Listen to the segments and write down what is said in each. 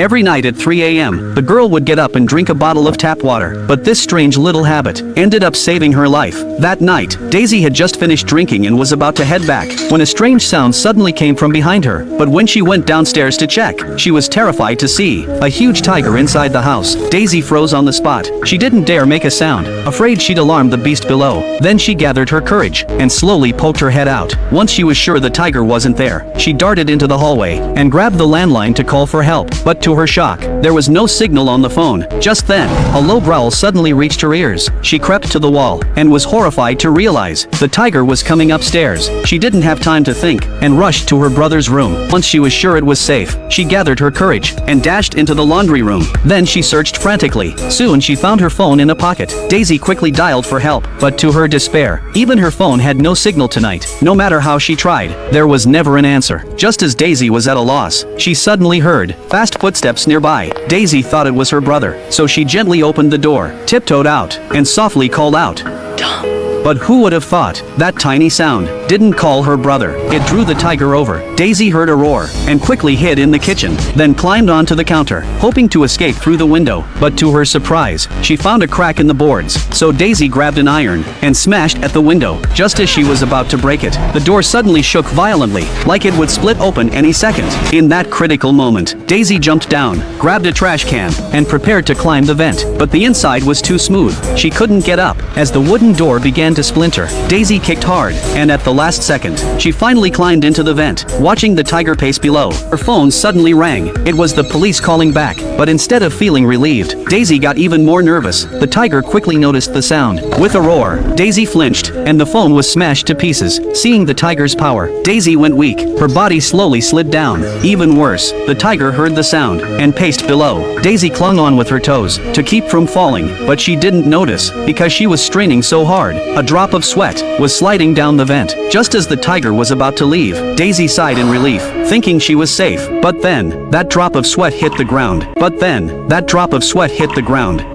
Every night at 3 a.m., the girl would get up and drink a bottle of tap water, but this strange little habit ended up saving her life. That night, Daisy had just finished drinking and was about to head back, when a strange sound suddenly came from behind her. But when she went downstairs to check, she was terrified to see a huge tiger inside the house. Daisy froze on the spot. She didn't dare make a sound, afraid she'd alarm the beast below. Then she gathered her courage and slowly poked her head out. Once she was sure the tiger wasn't there, she darted into the hallway and grabbed the landline to call for help. But to her shock, there was no signal on the phone. Just then, a low growl suddenly reached her ears. She crept to the wall and was horrified to realize the tiger was coming upstairs. She didn't have time to think and rushed to her brother's room. Once she was sure it was safe, she gathered her courage and dashed into the laundry room. Then she searched frantically. Soon she found her phone in a pocket. Daisy quickly dialed for help, but to her despair, even her phone had no signal tonight. No matter how she tried, there was never an answer. Just as Daisy was at a loss, she suddenly heard fast footsteps nearby. Daisy thought it was her brother, so she gently opened the door, tiptoed out, and softly called out, "Tom." But who would have thought that tiny sound didn't call her brother? It drew the tiger over. Daisy heard a roar and quickly hid in the kitchen, then climbed onto the counter, hoping to escape through the window. But to her surprise, she found a crack in the boards, so Daisy grabbed an iron and smashed at the window. Just as she was about to break it, the door suddenly shook violently, like it would split open any second. In that critical moment, Daisy jumped down, grabbed a trash can, and prepared to climb the vent. But the inside was too smooth. She couldn't get up. As the wooden door began to splinter, Daisy kicked hard, and at the last second, she finally climbed into the vent. Watching the tiger pace below, her phone suddenly rang. It was the police calling back, but instead of feeling relieved, Daisy got even more nervous. The tiger quickly noticed the sound. With a roar, Daisy flinched, and the phone was smashed to pieces. Seeing the tiger's power, Daisy went weak. Her body slowly slid down. Even worse, the tiger heard the sound and paced below. Daisy clung on with her toes to keep from falling, but she didn't notice because she was straining so hard. A drop of sweat was sliding down the vent. Just as the tiger was about to leave, Daisy sighed in relief, thinking she was safe. But then, that drop of sweat hit the ground.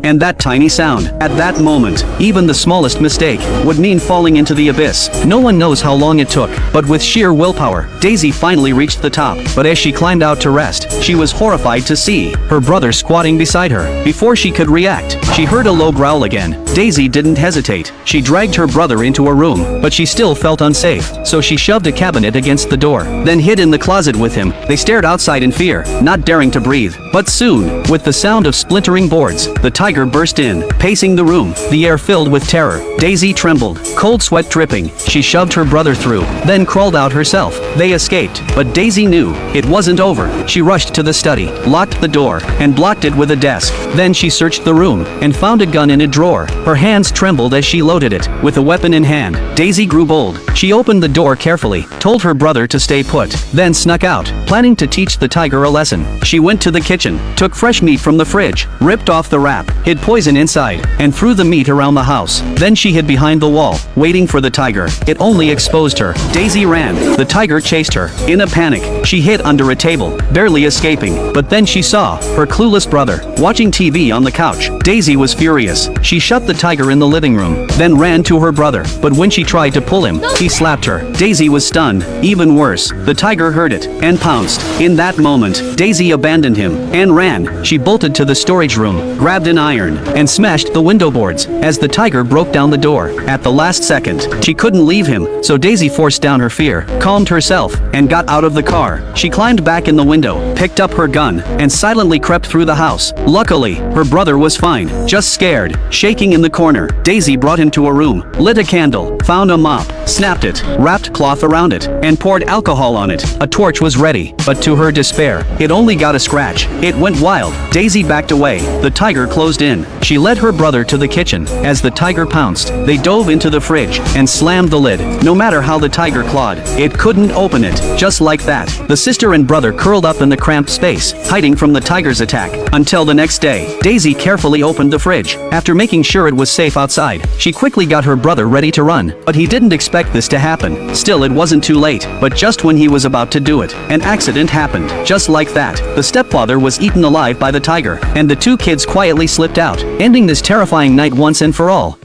And that tiny sound. At that moment, even the smallest mistake would mean falling into the abyss. No one knows how long it took, but with sheer willpower, Daisy finally reached the top. But as she climbed out to rest, she was horrified to see her brother squatting beside her. Before she could react, she heard a low growl again. Daisy didn't hesitate. She dragged her brother into a room, but she still felt unsafe, so she shoved a cabinet against the door, then hid in the closet with him. They stared outside in fear, not daring to breathe. But soon, with the sound of splintering boards, the tiger burst in, pacing the room, the air filled with terror. Daisy trembled, cold sweat dripping. She shoved her brother through, then crawled out herself. They escaped, but Daisy knew it wasn't over. She rushed to the study, locked the door, and blocked it with a desk. Then she searched the room and found a gun in a drawer. Her hands trembled as she loaded it. With a weapon in hand, Daisy grew bold. She opened the door carefully, told her brother to stay put, then snuck out, planning to teach the tiger a lesson. She went to the kitchen, took fresh meat from the fridge, ripped off the wrap, hid poison inside, and threw the meat around the house. Then she hid behind the wall, waiting for the tiger. It only exposed her. Daisy ran. The tiger chased her. In a panic, she hid under a table, barely escaping. But then she saw her clueless brother watching TV on the couch. Daisy was furious. She shut the tiger in the living room, then ran to her brother. But when she tried to pull him, he slapped her. Daisy was stunned. Even worse, the tiger heard it and pounced. In that moment, Daisy abandoned him and ran. She bolted to the storage room, grabbed an iron, and smashed the window boards as the tiger broke down the door. At the last second, she couldn't leave him, so Daisy forced down her fear, calmed herself, and got out of the car. She climbed back in the window, picked up her gun, and silently crept through the house. Luckily, her brother was fine, just scared, shaking in the corner. Daisy brought him to a room, lit a candle, found a mop, snapped it, wrapped cloth around it, and poured alcohol on it. A torch was ready, but to her despair, it only got a scratch. It went wild. Daisy backed away. The tiger closed in. She led her brother to the kitchen. As the tiger pounced, they dove into the fridge and slammed the lid. No matter how the tiger clawed, it couldn't open it. Just like that, the sister and brother curled up in the cramped space, hiding from the tiger's attack. Until the next day, Daisy carefully opened the fridge. After making sure it was safe outside, she quickly got her brother ready to run. But he didn't expect this to happen. Still, it wasn't too late. But just when he was about to do it, an accident happened. Just like that, the stepfather was eaten alive by the tiger, and the two kids quietly slipped out, ending this terrifying night once and for all.